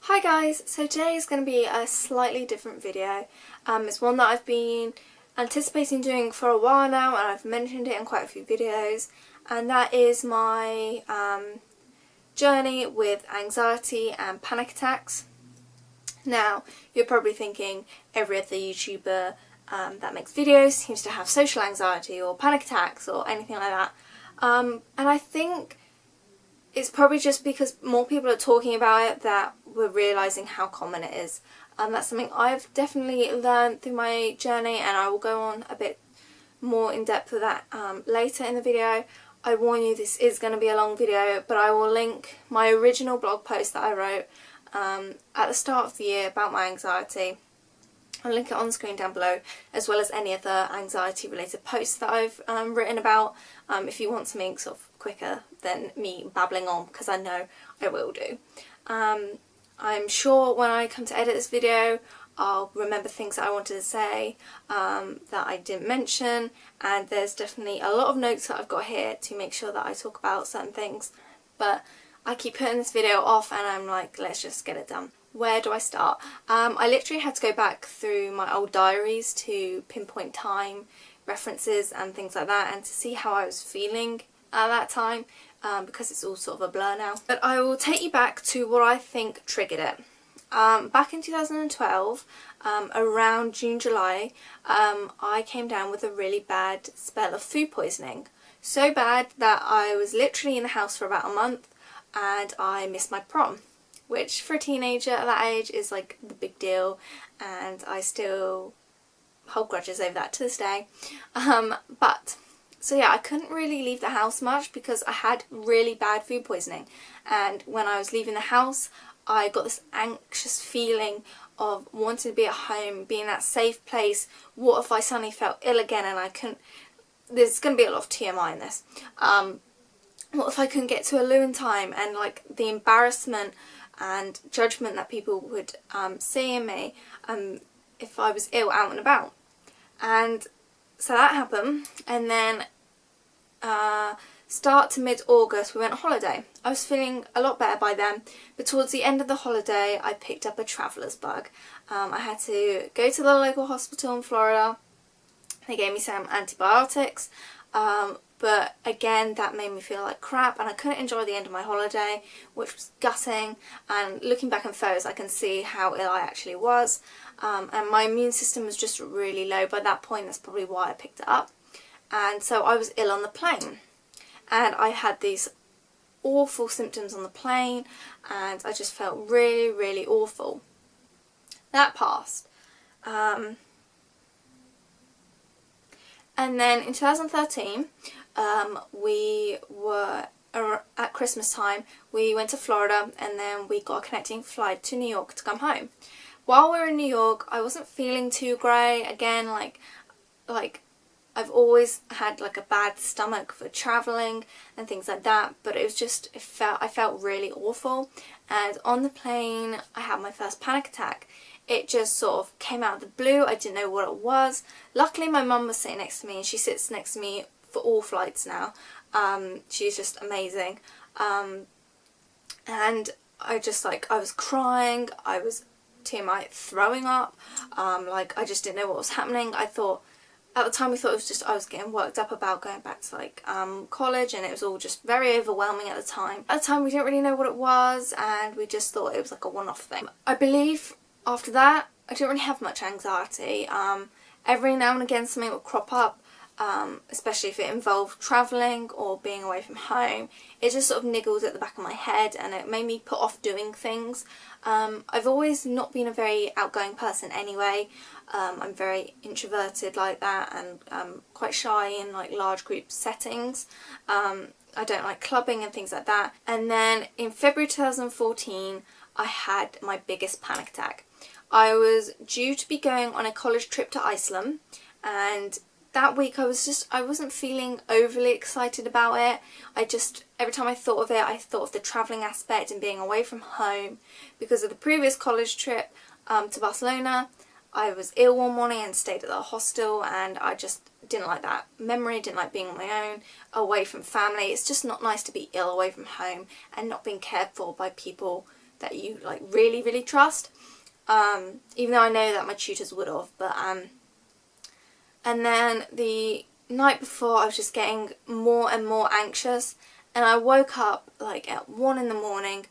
Hi guys, so today is going to be a slightly different video. It's one that I've been anticipating doing for a while now, and I've mentioned it in quite a few videos, and that is my journey with anxiety and panic attacks. Now, you're probably thinking every other YouTuber that makes videos seems to have social anxiety or panic attacks or anything like that, and I think it's probably just because more people are talking about it that we're realising how common it is. That's something I've definitely learned through my journey, and I will go on a bit more in depth with that later in the video. I warn you, this is going to be a long video, but I will link my original blog post that I wrote at the start of the year about my anxiety. I'll link it on screen down below, as well as any other anxiety related posts that I've written about, if you want something sort of quicker than me babbling on, because I know I will do. I'm sure when I come to edit this video I'll remember things that I wanted to say that I didn't mention, and there's definitely a lot of notes that I've got here to make sure that I talk about certain things, but I keep putting this video off and I'm like, let's just get it done. Where do I start? I literally had to go back through my old diaries to pinpoint time references and things like that, and to see how I was feeling at that time, because it's all sort of a blur now. But I will take you back to what I think triggered it. Back in 2012, around June, July, I came down with a really bad spell of food poisoning. So bad that I was literally in the house for about a month, and I missed my prom, which for a teenager at that age is like the big deal, and I still hold grudges over that to this day. So yeah, I couldn't really leave the house much because I had really bad food poisoning, and when I was leaving the house I got this anxious feeling of wanting to be at home, be in that safe place. What if I suddenly felt ill again and I couldn't... There's going to be a lot of TMI in this. What if I couldn't get to a loo in time, and like the embarrassment and judgment that people would see in me if I was ill out and about. And so that happened, and then start to mid-August we went on holiday. I was feeling a lot better by then, but towards the end of the holiday I picked up a traveller's bug. I had to go to the local hospital in Florida. They gave me some antibiotics, but again that made me feel like crap, and I couldn't enjoy the end of my holiday, which was gutting. And looking back in photos I can see how ill I actually was, and my immune system was just really low by that point. That's probably why I picked it up. And so I was ill on the plane, and I had these awful symptoms on the plane, and I just felt really, really awful. That passed. And then in 2013, we were at Christmas time, we went to Florida, and then we got a connecting flight to New York to come home. While we were in New York, I wasn't feeling too great. Again, like I've always had like a bad stomach for travelling and things like that, but it was just, I felt really awful. And on the plane I had my first panic attack. It just sort of came out of the blue. I didn't know what it was. Luckily my mum was sitting next to me, and she sits next to me for all flights now. She's just amazing. And I was crying, I was TMI throwing up, like I just didn't know what was happening. I thought, at the time we thought it was just I was getting worked up about going back to like college, and it was all just very overwhelming at the time. At the time we didn't really know what it was, and we just thought it was like a one-off thing. I believe after that I didn't really have much anxiety. Every now and again something would crop up, especially if it involved travelling or being away from home. It just sort of niggled at the back of my head, and it made me put off doing things. I've always not been a very outgoing person anyway. I'm very introverted like that, and quite shy in like large group settings. I don't like clubbing and things like that. And then in February 2014 I had my biggest panic attack. I was due to be going on a college trip to Iceland, and that week I wasn't feeling overly excited about it. Every time I thought of it, I thought of the travelling aspect and being away from home. Because of the previous college trip to Barcelona, I was ill one morning and stayed at the hostel, and I just didn't like that memory, didn't like being on my own, away from family. It's just not nice to be ill away from home and not being cared for by people that you like really, really trust. Even though I know that my tutors would have, but and then the night before I was just getting more and more anxious, and I woke up like at 1 in the morning.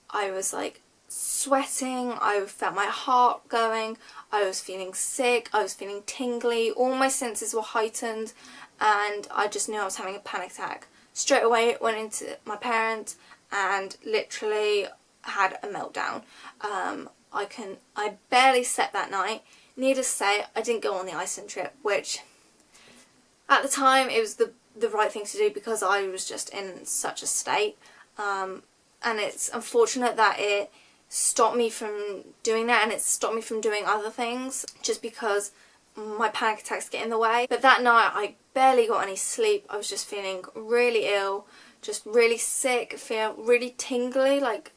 I was like sweating, I felt my heart going, I was feeling sick, I was feeling tingly, all my senses were heightened, and I just knew I was having a panic attack. Straight away went into my parents and literally had a meltdown. I barely slept that night. Needless to say, I didn't go on the Iceland trip, which at the time it was the right thing to do because I was just in such a state. And it's unfortunate that it stopped me from doing that, and it stopped me from doing other things just because my panic attacks get in the way. But that night I barely got any sleep. I was just feeling really ill, just really sick, feel really tingly, like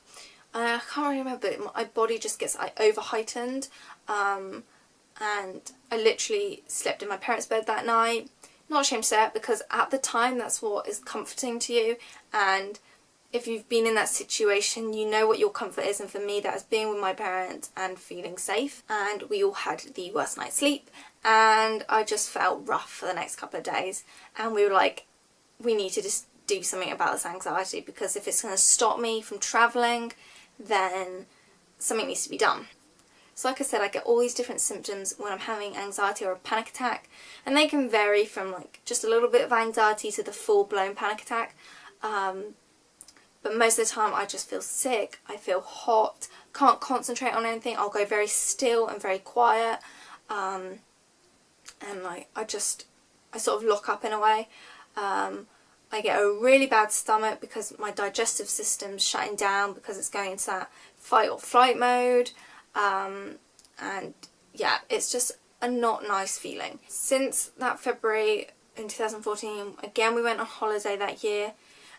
I can't really remember, but my body just gets like over heightened. And I literally slept in my parents' bed that night. Not ashamed to say it, because at the time that's what is comforting to you, and if you've been in that situation, you know what your comfort is. And for me, that is being with my parents and feeling safe. And we all had the worst night's sleep, and I just felt rough for the next couple of days, and we were like, we need to just do something about this anxiety, because if it's going to stop me from travelling, then something needs to be done. So like I said, I get all these different symptoms when I'm having anxiety or a panic attack, and they can vary from like just a little bit of anxiety to the full-blown panic attack. But most of the time I just feel sick, I feel hot, can't concentrate on anything, I'll go very still and very quiet, and like I sort of lock up in a way. I get a really bad stomach because my digestive system's shutting down because it's going into that fight or flight mode. And yeah, it's just a not nice feeling. Since that February in 2014, again we went on holiday that year,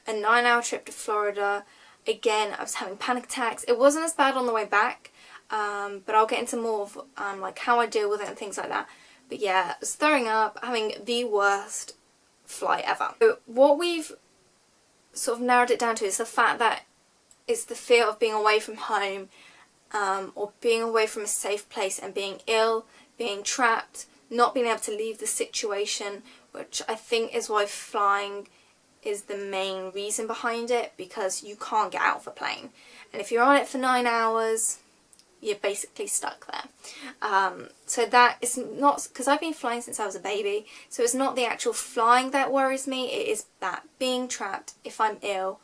a 9-hour trip to Florida. Again, I was having panic attacks. It wasn't as bad on the way back, but I'll get into more of like how I deal with it and things like that. But yeah, I was throwing up, having the worst flight ever. So what we've sort of narrowed it down to is the fact that it's the fear of being away from home, or being away from a safe place and being ill, being trapped, not being able to leave the situation, which I think is why flying is the main reason behind it, because you can't get out of a plane. And if you're on it for 9 hours, you're basically stuck there. So that is not, because I've been flying since I was a baby, so it's not the actual flying that worries me, it is that being trapped if I'm ill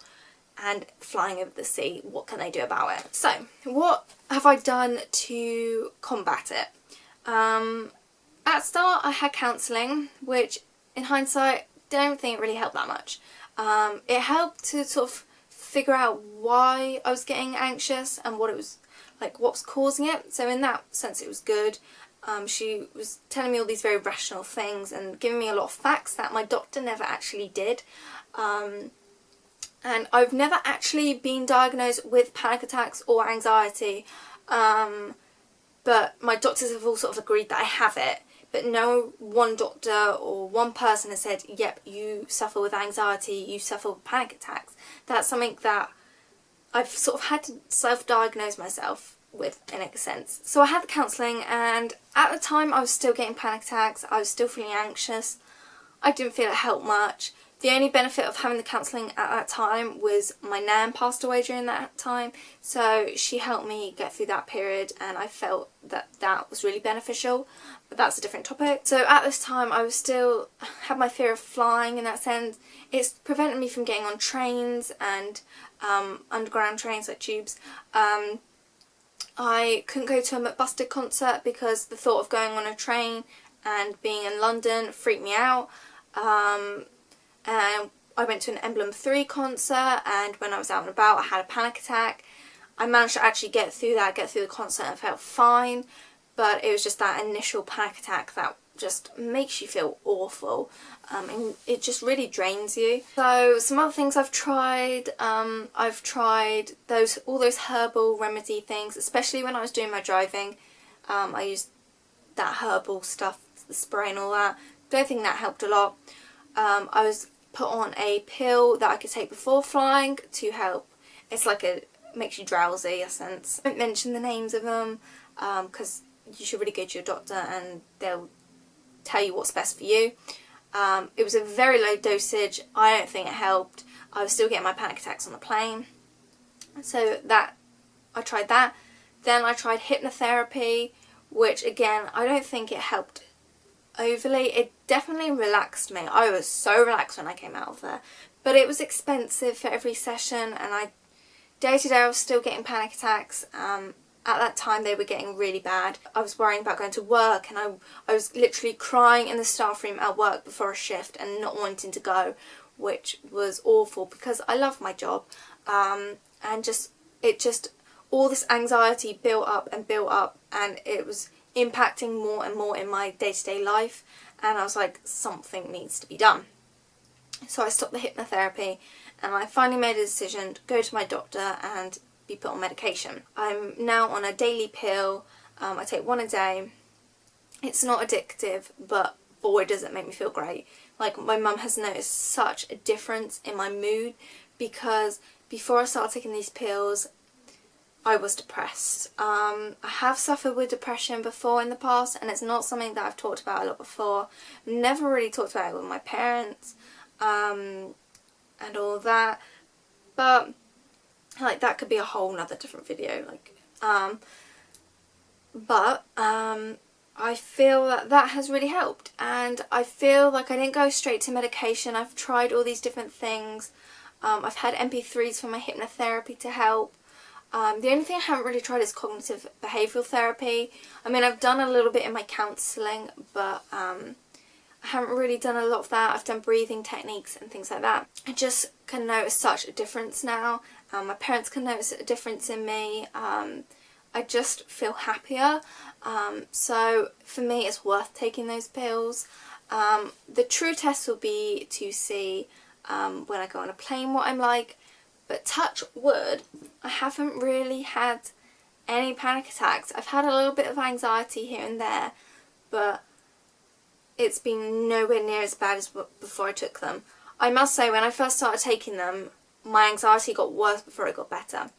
and flying over the sea. What can I do about it? So what have I done to combat it? At start I had counselling, which in hindsight don't think it really helped that much. It helped to sort of figure out why I was getting anxious and what it was like, what was causing it. So in that sense it was good. She was telling me all these very rational things and giving me a lot of facts that my doctor never actually did. And I've never actually been diagnosed with panic attacks or anxiety, but my doctors have all sort of agreed that I have it. But no one doctor or one person has said, yep, you suffer with anxiety, you suffer with panic attacks. That's something that I've sort of had to self-diagnose myself with, in a sense. So I had the counselling, and at the time I was still getting panic attacks, I was still feeling anxious. I didn't feel it helped much. The only benefit of having the counselling at that time was my nan passed away during that time, so she helped me get through that period, and I felt that that was really beneficial, but that's a different topic. So at this time I was still had my fear of flying in that sense. It's prevented me from getting on trains and underground trains like tubes. I couldn't go to a McBusted concert because the thought of going on a train and being in London freaked me out. And I went to an Emblem 3 concert, and when I was out and about I had a panic attack. I managed to actually get through the concert and felt fine, but it was just that initial panic attack that just makes you feel awful, and it just really drains you. So some other things I've tried all those herbal remedy things, especially when I was doing my driving. I used that herbal stuff, the spray and all that. Don't think that helped a lot. I was put on a pill that I could take before flying to help. It's like a makes you drowsy, in a sense. I won't mention the names of them because you should really go to your doctor and they'll tell you what's best for you. It was a very low dosage. I don't think it helped. I was still getting my panic attacks on the plane. So I tried that. Then I tried hypnotherapy, which again, I don't think it helped overly. It definitely relaxed me. I was so relaxed when I came out of there. But it was expensive for every session, and day to day I was still getting panic attacks. At that time they were getting really bad. I was worrying about going to work, and I was literally crying in the staff room at work before a shift and not wanting to go, which was awful because I love my job. And all this anxiety built up, and it was impacting more and more in my day-to-day life, and I was like, something needs to be done. So I stopped the hypnotherapy, and I finally made a decision to go to my doctor and be put on medication. I'm now on a daily pill. I take one a day. It's not addictive, but boy does it make me feel great. Like, my mum has noticed such a difference in my mood, because before I started taking these pills I was depressed. I have suffered with depression before in the past, and it's not something that I've talked about a lot before. Never really talked about it with my parents and all that, but like that could be a whole nother different video. I feel that has really helped, and I feel like I didn't go straight to medication. I've tried all these different things. I've had MP3s for my hypnotherapy to help. The only thing I haven't really tried is cognitive behavioural therapy. I mean, I've done a little bit in my counselling, but I haven't really done a lot of that. I've done breathing techniques and things like that. I just can notice such a difference now. My parents can notice a difference in me. I just feel happier. So for me, it's worth taking those pills. The true test will be to see when I go on a plane what I'm like. But touch wood, I haven't really had any panic attacks. I've had a little bit of anxiety here and there, but it's been nowhere near as bad as before I took them. I must say, when I first started taking them, my anxiety got worse before it got better.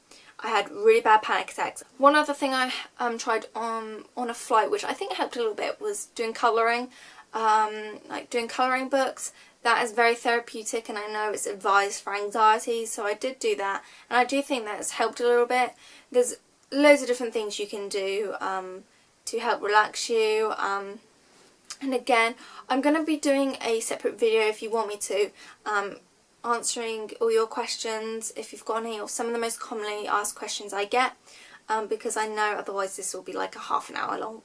I had really bad panic attacks. One other thing I tried on a flight, which I think helped a little bit, was doing colouring. Like doing colouring books. That is very therapeutic, and I know it's advised for anxiety, so I did do that, and I do think that's helped a little bit. There's loads of different things you can do to help relax you, and again, I'm going to be doing a separate video if you want me to, answering all your questions if you've got any, or some of the most commonly asked questions I get, because I know otherwise this will be like a half an hour long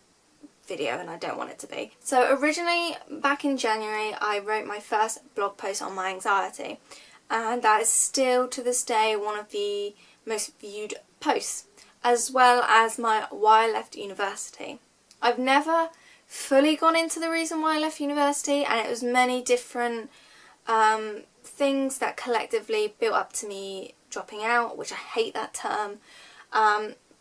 video, and I don't want it to be. So originally, back in January, I wrote my first blog post on my anxiety, and that is still to this day one of the most viewed posts, as well as my why I left university. I've never fully gone into the reason why I left university, and it was many different things that collectively built up to me dropping out, which I hate that term.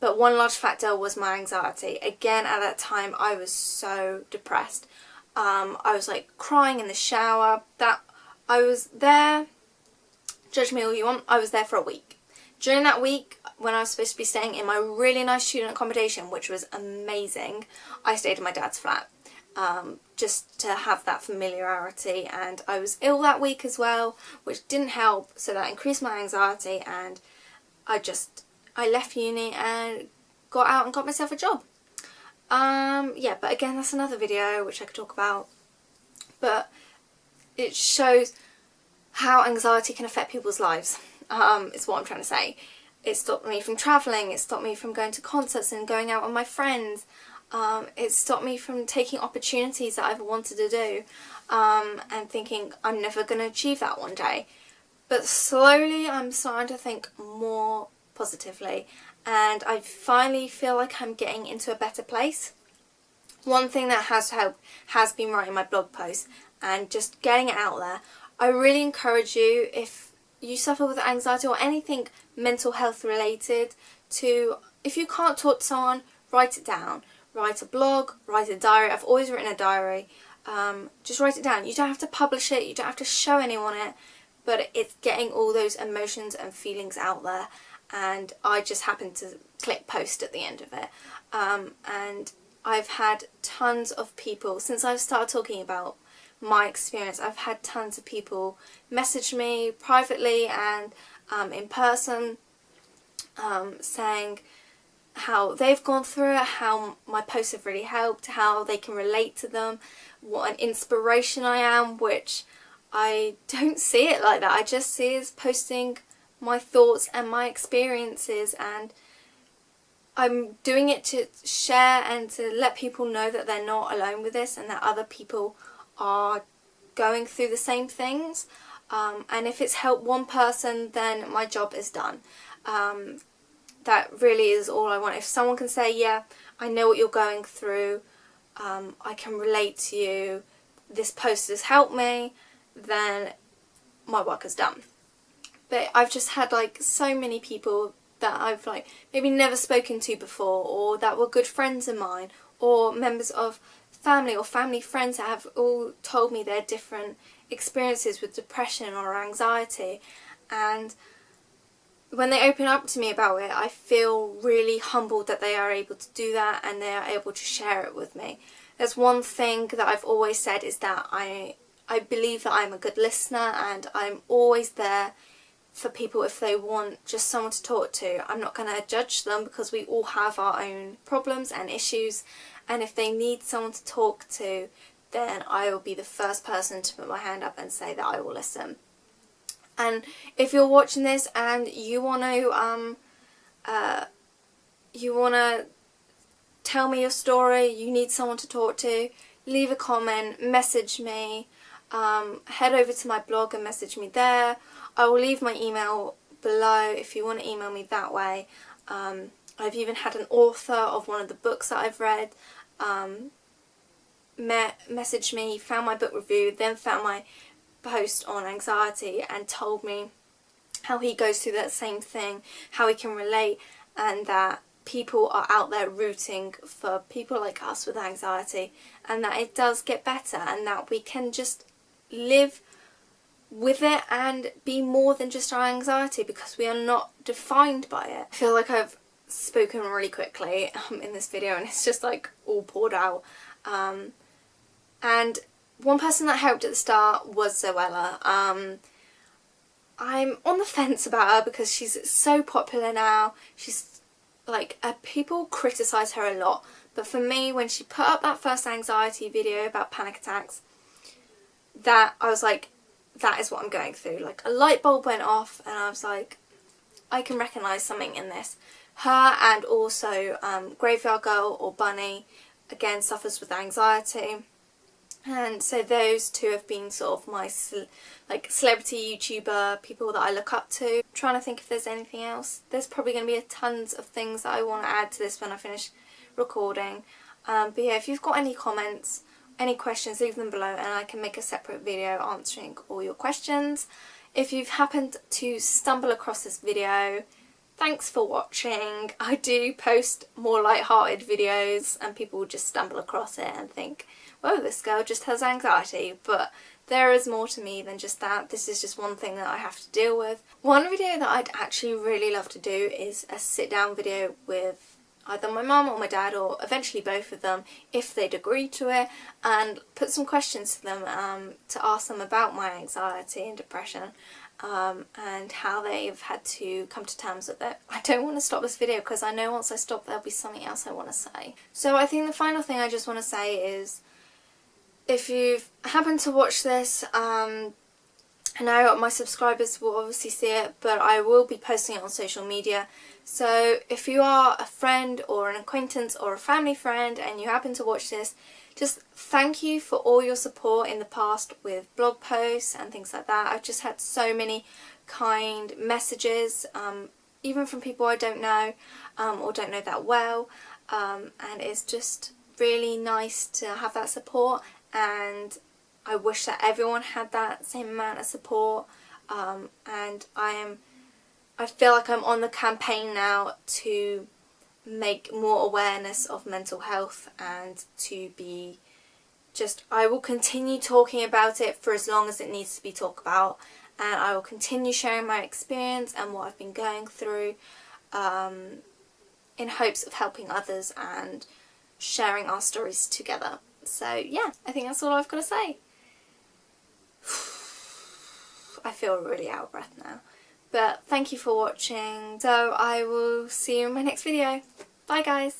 But one large factor was my anxiety. Again, at that time, I was so depressed. I was like crying in the shower. I was there, judge me all you want, I was there for a week. During that week, when I was supposed to be staying in my really nice student accommodation, which was amazing, I stayed in my dad's flat. Just to have that familiarity, and I was ill that week as well, which didn't help, so that increased my anxiety, and I left uni and got out and got myself a job. Yeah, but again, that's another video which I could talk about. But it shows how anxiety can affect people's lives, is what I'm trying to say. It stopped me from travelling, it stopped me from going to concerts and going out with my friends. It stopped me from taking opportunities that I've wanted to do, and thinking I'm never going to achieve that one day. But slowly I'm starting to think more positively, and I finally feel like I'm getting into a better place. One thing that has helped has been writing my blog posts and just getting it out there. I really encourage you, if you suffer with anxiety or anything mental health related, if you can't talk to someone, write it down. Write a blog, write a diary. I've always written a diary. Just write it down. You don't have to publish it, you don't have to show anyone it, but it's getting all those emotions and feelings out there. and I just happened to click post at the end of it. And I've had tons of people, since I've started talking about my experience, I've had tons of people message me privately and in person, saying how they've gone through it, how my posts have really helped, how they can relate to them, what an inspiration I am, which I don't see it like that. I just see it as posting my thoughts and my experiences, and I'm doing it to share and to let people know that they're not alone with this and that other people are going through the same things. And if it's helped one person, then my job is done. That really is all I want. If someone can say, yeah, I know what you're going through, I can relate to you, this post has helped me, then my work is done. But I've just had like so many people that I've like maybe never spoken to before, or that were good friends of mine, or members of family or family friends that have all told me their different experiences with depression or anxiety. And when they open up to me about it, I feel really humbled that they are able to do that and they are able to share it with me. There's one thing that I've always said, is that I believe that I'm a good listener, and I'm always there for people if they want just someone to talk to. I'm not going to judge them, because we all have our own problems and issues, and if they need someone to talk to, then I will be the first person to put my hand up and say that I will listen. And if you're watching this and you want to tell me your story, you need someone to talk to, leave a comment, message me, head over to my blog and message me there. I will leave my email below if you want to email me that way. I've even had an author of one of the books that I've read message me, found my book review, then found my post on anxiety and told me how he goes through that same thing, how he can relate, and that people are out there rooting for people like us with anxiety, and that it does get better, and that we can just live with it and be more than just our anxiety, because we are not defined by it. I feel like I've spoken really quickly in this video, and it's just like all poured out. And one person that helped at the start was Zoella. I'm on the fence about her because she's so popular now. She's like, people criticise her a lot, but for me, when she put up that first anxiety video about panic attacks, that I was like, that is what I'm going through. Like, a light bulb went off and I was like, I can recognise something in this. Her, and also Graveyard Girl or Bunny, again suffers with anxiety. And so those two have been sort of my celebrity YouTuber people that I look up to. I'm trying to think if there's anything else. There's probably going to be tons of things that I want to add to this when I finish recording. But yeah, if you've got any comments, any questions, leave them below and I can make a separate video answering all your questions. If you've happened to stumble across this video, thanks for watching. I do post more light-hearted videos and people will just stumble across it and think, whoa, this girl just has anxiety, but there is more to me than just that. This is just one thing that I have to deal with. One video that I'd actually really love to do is a sit-down video with either my mum or my dad, or eventually both of them, if they'd agree to it, and put some questions to them to ask them about my anxiety and depression, and how they've had to come to terms with it. I don't want to stop this video because I know once I stop there'll be something else I want to say. So I think the final thing I just want to say is, if you've happened to watch this, I know my subscribers will obviously see it, but I will be posting it on social media. So if you are a friend or an acquaintance or a family friend and you happen to watch this, just thank you for all your support in the past with blog posts and things like that. I've just had so many kind messages, even from people I don't know or don't know that well, and it's just really nice to have that support, and I wish that everyone had that same amount of support, and I feel like I'm on the campaign now to make more awareness of mental health, and to be I will continue talking about it for as long as it needs to be talked about, and I will continue sharing my experience and what I've been going through in hopes of helping others and sharing our stories together. So yeah, I think that's all I've got to say. I feel really out of breath now. But thank you for watching. So I will see you in my next video. Bye guys.